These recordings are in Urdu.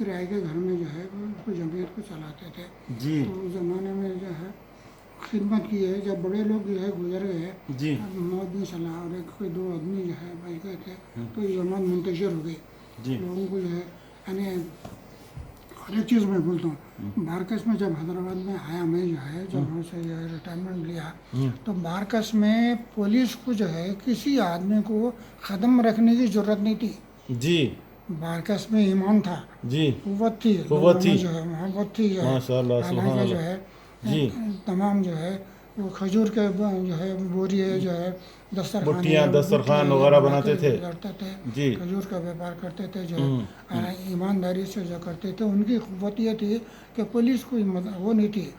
کرائے کے گھر میں جو ہے وہ جمعیت کو چلاتے تھے. جی تو اس زمانے میں جو ہے خدمت کی ہے. جب بڑے لوگ جو ہے گزر گئے, جی موت میں چلا اور ایک کوئی 2 آدمی جو ہے بچ گئے تھے, تو یہ جماعت منتشر ہو گئی. جی لوگوں کو جو ہے یعنی ہر ایک چیز میں بولتا ہوں, بارکس میں جب حیدرآباد میں آیا میں جو ہے, جب وہاں سے جو ہے ریٹائرمنٹ لیا, تو بارکس میں پولیس کو جو ہے کسی آدمی کو قدم رکھنے کی ضرورت نہیں تھی. جی بارکس میں ایمان تھا, جی قوت تھی, قوت لوگوں تھی, میں جو ہے محبت تھی. جو ہے ماشاء اللہ سبحان حالانکہ جو اللہ. ہے جی تمام جو ہے وہ کھجور کے جو ہے بوریے جو ہے بٹیاں دسترخوان وغیرہ بناتے تھے. تھے, جی کھجور کا بیپار کرتے تھے. جو ہے ایمانداری سے جو کرتے تھے, ان کی قوت یہ تھی کہ پولیس کوئی وہ نہیں تھی.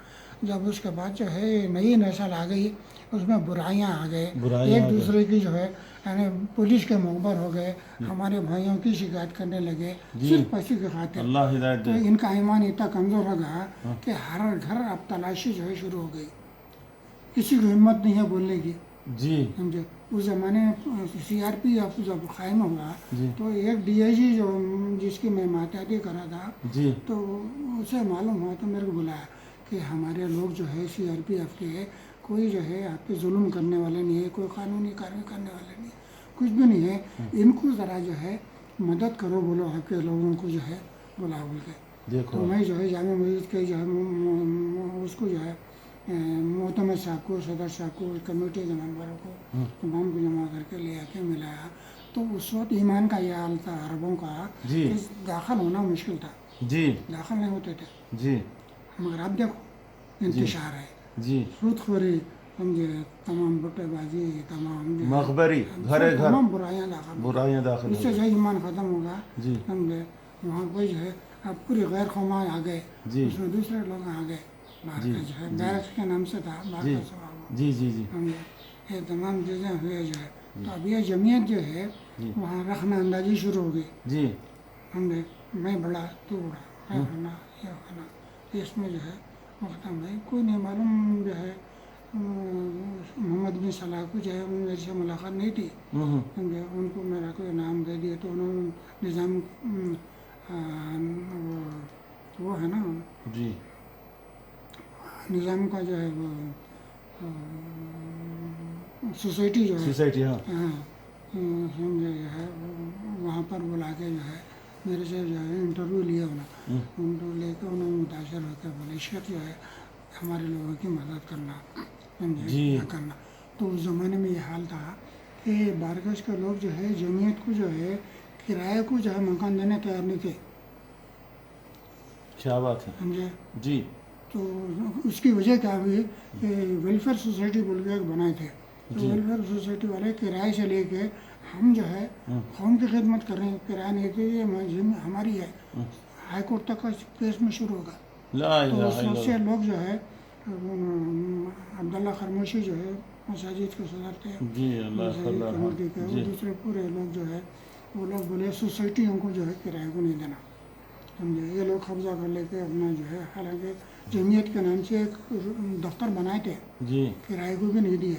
جب اس کے بعد جو ہے نئی نسل آ گئی, اس میں برائیاں آ گئے, برائیاں آ ایک گئے. دوسرے کی جو ہے یعنی پولیس کے مخبر ہو گئے, ہمارے بھائیوں کی شکایت کرنے لگے صرف پیسے کی خاطر. اللہ ہدایت تو دے. ان کا ایمان اتنا کمزور ہو گیا کہ ہر گھر اب تلاشی جو ہے شروع ہو گئی. کسی کو ہمت نہیں ہے بولنے کی. جی سمجھے, اس زمانے میں سی آر پی ایف جب قائم ہوا, جی تو ایک ڈی آئی جی جو جس کی میں ماتحتی کرا تھا, جی تو اسے معلوم ہوا تو میرے کو بلایا کہ ہمارے لوگ جو ہے سی آر پی ایف کے کوئی جو ہے آپ پہ ظلم کرنے والے نہیں ہے, کوئی قانونی کارروائی کرنے والے نہیں ہے, کچھ بھی نہیں ہے. ان کو ذرا جو ہے مدد کرو, بولو آپ کے لوگوں کو جو ہے بلا بول کے. دیکھو تو میں جو ہے جامع مسجد کے جو ہے اس کو جو ہے محتمد صاحب کو, صدر صاحب کو, کمیٹی کے ممبروں کو تمام کو جمع کر کے لے آ کے ملایا. تو اس وقت ایمان کا یہ حال تھا عربوں کا جی کہ داخل ہونا مشکل تھا, جی داخل نہیں ہوتے تھے. جی مگر اب دیکھو انتشار ہے, جی سود خوری, سمجھے, تمام بٹے بازی, تمام جو ہے مخبری, گھر گھر تمام برائیاں داخل ہو گئی. برائیاں داخل اس ہو سے گئی. جو ہے ایمان ختم ہوگا. جی سمجھے, وہاں کوئی جو ہے اب پوری غیر قوماں آ گئے, جی اس میں دوسرے لوگ آ گئے. جی بارکس جو ہے جی بیرکس کے نام سے تھا, جی بارکس ہوا وہ. جی جی جی سمجھے, یہ تمام چیزیں ہوئے جو ہے. تو اب یہ جمعیت جو ہے وہاں رخنہ اندازی شروع ہو گئی. جی سمجھے, میں بڑا تو بڑا, یہ ہونا یہ ہونا, اس میں جو ہے مختم بھائی کوئی نہیں معلوم. جو ہے محمد بن صلاح کو جو ہے میرے سے ملاقات نہیں تھی. سمجھے, ان کو میرا کوئی نام دے دیا, تو انہوں نے نظام وہ ہے نا جی نظام کا جو ہے وہ سوسائٹی جو ہے, سوسائٹی, ہاں سمجھے, جو ہے وہاں پر بلا کے جو ہے میرے سے جو ہے انٹرویو لیا. انٹرویو لے کے انہوں نے متاثر ہو کے بولے شیخ جو ہے ہمارے لوگوں کی مدد کرنا, سمجھے, جی کیا کرنا. تو اس زمانے میں یہ حال تھا کہ بارکس کے لوگ جو ہے جمعیت کو جو ہے کرائے کو جو ہے مکان دینے تیار نہیں تھے. کیا بات ہے. سمجھے, جی تو اس کی وجہ کیا ہوئی کہ ویلفیئر سوسائٹی بول کے ایک بنائے تھے. تو جی ویلفیئر سوسائٹی والے کرائے سے لے کے ہم جو ہے قوم کی خدمت کر رہے ہیں, کرایہ نہیں تھے, یہ ہماری ہے. ہائی کورٹ تک کا کیس میں شروع ہوگا. لا تو الہ اس الا وقت سے اللہ. لوگ جو ہے عبداللہ خرموشی جو ہے مساجد کے صدر تھے, جی اللہ مساجد اللہ, کمیٹی کے, جی وہ دوسرے پورے لوگ جو ہے وہ لوگ بولے سوسائٹیوں کو جو ہے کرایہ کو نہیں دینا. سمجھے, یہ لوگ قبضہ کر لے کے اپنا جو ہے, حالانکہ جمعیت کے نام سے ایک دفتر بنائے تھے, جی کرائے کو بھی نہیں دیے.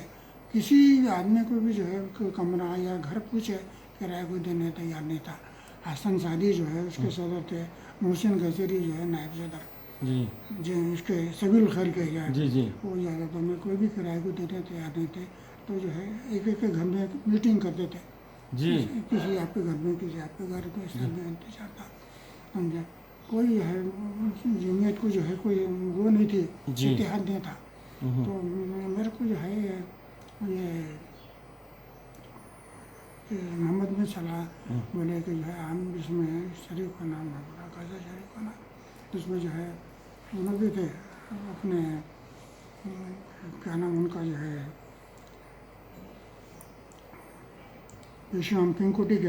کسی آدمی کو بھی جو ہے کوئی کمرہ یا گھر پوچھے کرایہ کو دینے تیار نہیں تھا. حسن سعدی جو ہے اس کے صدر تھے, محسن گجری جو ہے نائب صدر, جی جو اس کے سبیل خیر کے جی جی وہ زیادہ میں کوئی بھی کرایہ کو دینے تیار نہیں تھے. تو جو ہے ایک ایک کے گھر میں میٹنگ کرتے تھے, جی کسی آپ کے گھر میں, کسی آپ کے گھر کو, اس طرح میں انتظار تھا. سمجھا, کوئی ہے جمعیت کو جو ہے کوئی وہ نہیں تھی, جی اتحاد نہیں تھا. تو میرے کو جو ہے یہ محمد بن صلاح بولے کہ جو ہے ہم اس میں شریک ہونا, بڑا کیسا شریک ہونا. اس میں جو ہے انہوں بھی تھے اپنے کیا نام ان کا جو ہے پیشوام پنکوٹی کے,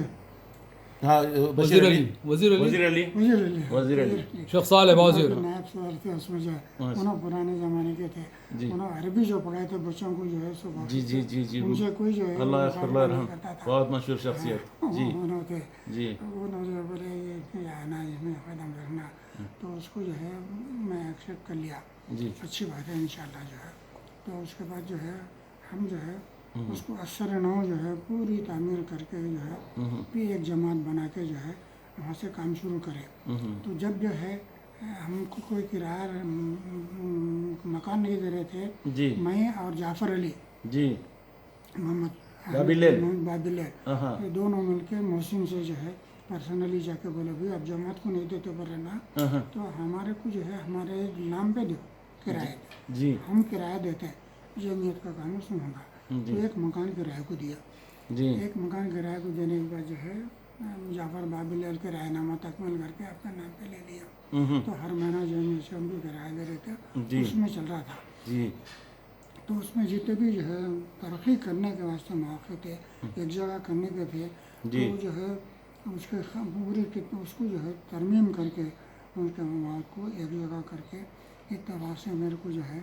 ہاں وزیر علی وزیر علی وزیر علی وزیر علی شیخ صالح بازیر. نائب صدر تھے اس میں جو ہے, انہوں پرانے زمانے کے تھے. انہوں عربی جو پڑھائے تھے بچوں کو جو ہے صبح, جی جی جی جی ان سے کوئی جو ہے اللہ اکبر اللہ نہیں رحم, کرتا تھا. بہت مشہور شخصیت. جی انہوں تھے, جی انہوں جو بولے یہ آنا, اس میں قدم رکھنا, تو اس کو جو ہے میں ایکسیپٹ کر لیا. جی اچھی بات ہے انشاءاللہ جو ہے. تو اس کے بعد جو ہے ہم جو ہے اس کو اثر نو جو ہے پوری تعمیر کر کے جو ہے پھر ایک جماعت بنا کے جو ہے وہاں سے کام شروع کرے. تو جب جو ہے ہم کو کوئی کرایہ مکان نہیں دے رہے تھے, جی میں اور جعفر علی جی محمد بابل یہ دونوں مل کے محسن سے جو ہے پرسنلی جا کے بولے بھائی اب جماعت کو نہیں دیتے بولے نا تو ہمارے کو جو ہے ہمارے نام پہ دو کرایہ, جی ہم کرایہ دیتے ہیں, جمعیت کا کام اس میں ہوگا. تو ایک مکان کرایہ کو دیا. جی ایک مکان کرایہ کو دینے کے بعد جو ہے جعفر بابل کرایہ نامہ تکمیل کر کے اپنے نام پہ لے لیا. تو ہر مہینہ جو ہے سے ان کو کرایہ دے رہے تھے, اس میں چل رہا تھا. جی تو اس میں جتنے بھی جو ہے ترقی کرنے کے واسطے مواقع تھے, ایک جگہ کرنے کے تھے, تو جو ہے اس کے پوری اس کو جو ہے ترمیم کر کے ان کے مواد کو ایک جگہ کر کے اتفاق سے میرے کو جو ہے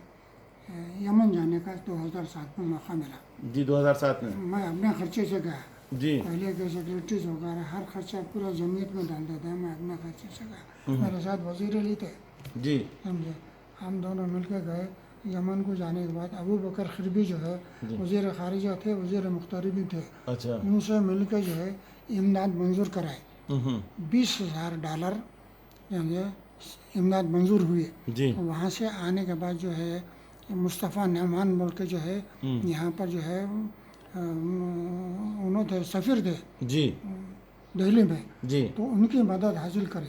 یمن جانے کا 2007 میں موقع ملا. جی 2007 میں میں اپنے خرچے سے گیا. جی پہلے کے سیکریٹریز وغیرہ ہر خرچہ پورا جمعیت میں ڈال دیتے ہیں, میں اپنے خرچے سے گیا. میرے ساتھ وزیر علی تھے, جی سمجھے, ہم دونوں مل کے گئے. یمن کو جانے کے بعد ابو بکر خربی جو ہے وزیر خارجہ تھے, وزیر مختاربی تھے, اچھا ان سے مل کے جو ہے امداد منظور کرائے. $20,000 یعنی امداد منظور ہوئی. جی وہاں سے آنے کے بعد جو ہے مصطفیٰ نعمان بول کے جو ہے یہاں پر جو ہے انہوں تھے سفیر تھے جی دہلی میں, جی تو ان کی مدد حاصل کرے.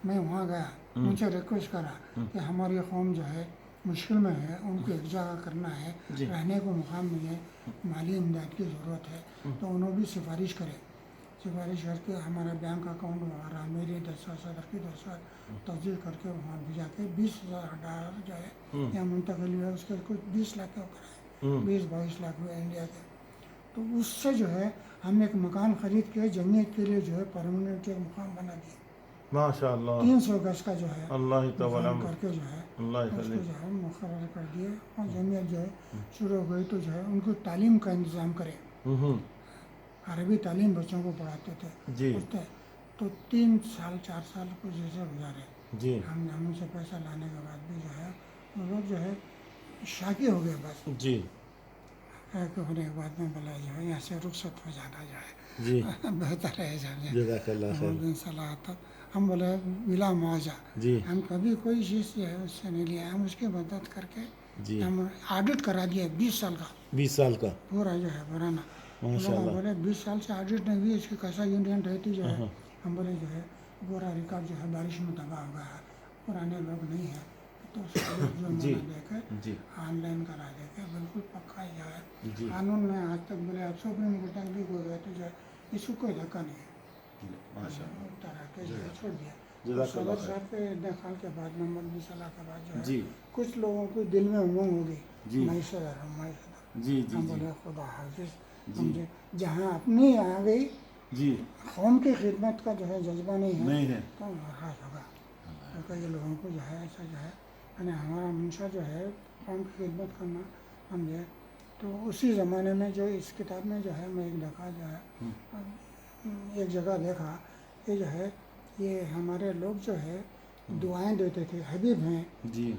میں وہاں گیا, ان سے ریکویسٹ کرا کہ ہماری قوم جو ہے مشکل میں ہے, ان کو ایک جگہ کرنا ہے, رہنے کو مقام نہیں ہے, مالی امداد کی ضرورت ہے. تو انہوں بھی سفارش کرے. سفارش کر کے ہمارا بینک اکاؤنٹ وغیرہ میری دستخط صدر کی دستخط تصدیق کر کے وہاں بھیجا کے $20,000 جو ہے یہاں منتقل ہوا. اس کے کچھ 20 لاکھ کے اوپر ہے, 20-22 لاکھ ہوئے انڈیا کے. تو اس سے جو ہے ہم نے ایک مکان خرید کے جمعیت کے لیے جو ہے پرماننٹ ایک مقام بنا دیا. ماشاء اللہ 300 گز کا جو ہے اللہ مقام کر کے جو ہے اللہ اس کو جو ہے مقرر کر دیے. اور جمعیت جو ہے شروع ہو گئی تو جو ہے ان کو تعلیم کا انتظام کرے. عربی تعلیم بچوں کو پڑھاتے تھے. جی تو 3 سال 4 سال کو جیسے گزارے. جی ہم ان سے پیسہ لانے کے بعد بھی جو ہے وہ لوگ جو ہے شاکی ہو گئے. بس جی شاکی ہونے کے بعد میں بولا جو ہے یہاں سے رخصت ہو جانا جو ہے جی بہتر ہے. جزاک اللہ خیر. صلاح ہم بولے بلا معاوضہ جی ہم کبھی کوئی چیز جو ہے اس سے نہیں لیا. ہم اس کی مدد کر کے جی ہم آڈٹ کرا دیا 20 سال کا 20 سال کا پورا جو ہے پرانا. ماشاء اللہ. بولے 20 سال سے آڈٹ نہیں ہوئی, اس کی کیسا یونین رہتی جو ہے. ہم بولے جو ہے پورا ریکارڈ جو ہے بارش میں تباہ ہو گیا ہے, پرانے لوگ نہیں ہیں, تو اس کو جو جی دے کے جی آن لائن کرا دے کے بالکل پکا جو ہے جی قانون میں آج تک بولے اب سپریم کورٹ تک بھی ہو گئے تو جو ہے اس کو کوئی دھکا نہیں ہے. ماشاء اللہ طرح کے جو ہے چھوڑ دیا. جزاک اللہ صدر خیر. صاحب کے انتقال کے بعد محمد بن صلاح کے بعد جو ہے جی کچھ لوگوں کو دل میں امنگ ہوگی جی میں صدر ہوں, میں صدر. جی جی ہم جی بولے خدا حافظ. جی جہاں اپنی آ گئی جی قوم کی خدمت کا جو ہے جذبہ نہیں ہے نہیں ہے. تو ناراض ہوگا. کیونکہ یہ لوگوں کو جو ہے ایسا جو ہے یعنی ہمارا منشا جو ہے قوم کی خدمت کرنا سمجھے. تو اسی زمانے میں جو اس کتاب میں جو ہے میں ایک دفعہ جو ہے ایک جگہ دیکھا کہ جو ہے یہ ہمارے لوگ جو ہے دعائیں دیتے تھے. حبیب ہیں جی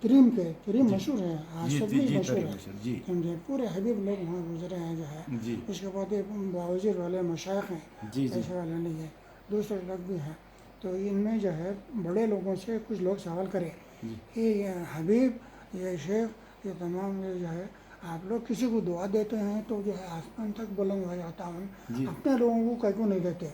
کریم مشہور ہے, آج تک بھی مشہور ہے جی سمجھے. پورے حبیب لوگ وہاں گزرے ہیں جو ہے. جی اس کے بعد یہ باوجیر والے مشائخ ہیں, جی جی ایسے والے نہیں ہے, دوسرے لوگ بھی ہیں. تو ان میں جو ہے بڑے لوگوں سے کچھ لوگ سوال کرے کہ یہ حبیب یہ شیخ یہ تمام یہ جو ہے آپ لوگ کسی کو دعا دیتے ہیں تو جو ہے آسمان تک بلند ہو جاتا ہوں, اپنے لوگوں کو کیوں نہیں دیتے.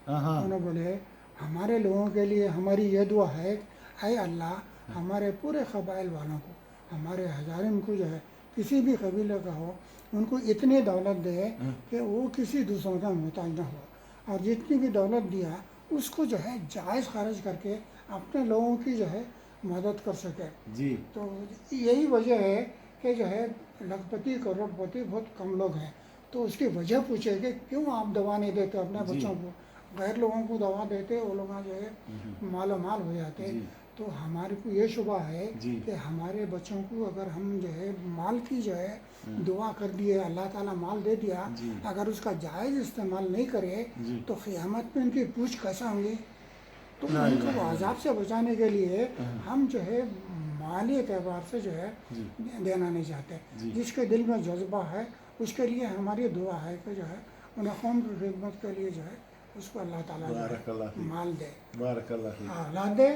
انہوں بولے ہمارے لوگوں کے لیے ہماری یہ دعا ہے اے اللہ ہمارے پورے قبائل والوں کو, ہمارے ہزاروں کو جو ہے کسی بھی قبیلے کا ہو, ان کو اتنی دولت دے کہ وہ کسی دوسروں کا محتاج نہ ہو, اور جتنی بھی دولت دیا اس کو جو ہے جائز خرچ کر کے اپنے لوگوں کی جو ہے مدد کر سکے. جی تو یہی وجہ ہے کہ جو ہے لکھ پتی کروڑ پتی بہت کم لوگ ہیں. تو اس کی وجہ پوچھے کہ کیوں آپ دوا نہیں دیتے اپنے بچوں کو, غیر لوگوں کو دوا دیتے وہ لوگ جو ہے مال و مال ہو جاتے. تو ہمارے کو یہ شبہ ہے کہ ہمارے بچوں کو اگر ہم جو ہے مال کی جو ہے دعا کر دیے, اللہ تعالیٰ مال دے دیا, اگر اس کا جائز استعمال نہیں کرے تو قیامت میں ان کی پوچھ کیسا ہوں گی. تو ان کو عذاب سے بچانے کے لیے ہم جو ہے مالی اعتبار سے جو ہے دینا نہیں چاہتے. جس کے دل میں جذبہ ہے اس کے لیے ہماری دعا ہے کہ جو ہے انہیں قوم کی خدمت کے لیے جو ہے اس کو اللہ تعالیٰ بارک اللہ فیک مال دے، بارک اللہ فیک اولاد دے،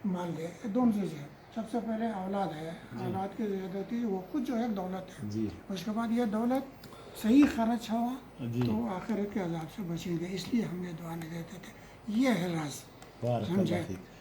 مال دے، دونوں چیزیں۔ سب سے پہلے اولاد ہے، اولاد کی زیادتی وہ خود جو ہے دولت ہے، جی اس کے بعد یہ دولت صحیح خرچ ہوا جی تو آخرت کے عذاب سے بچیں گے، اس لیے ہم یہ دعا نہیں دیتے تھے۔ یہ ہے راز، بارک سمجھے؟ اللہ فیک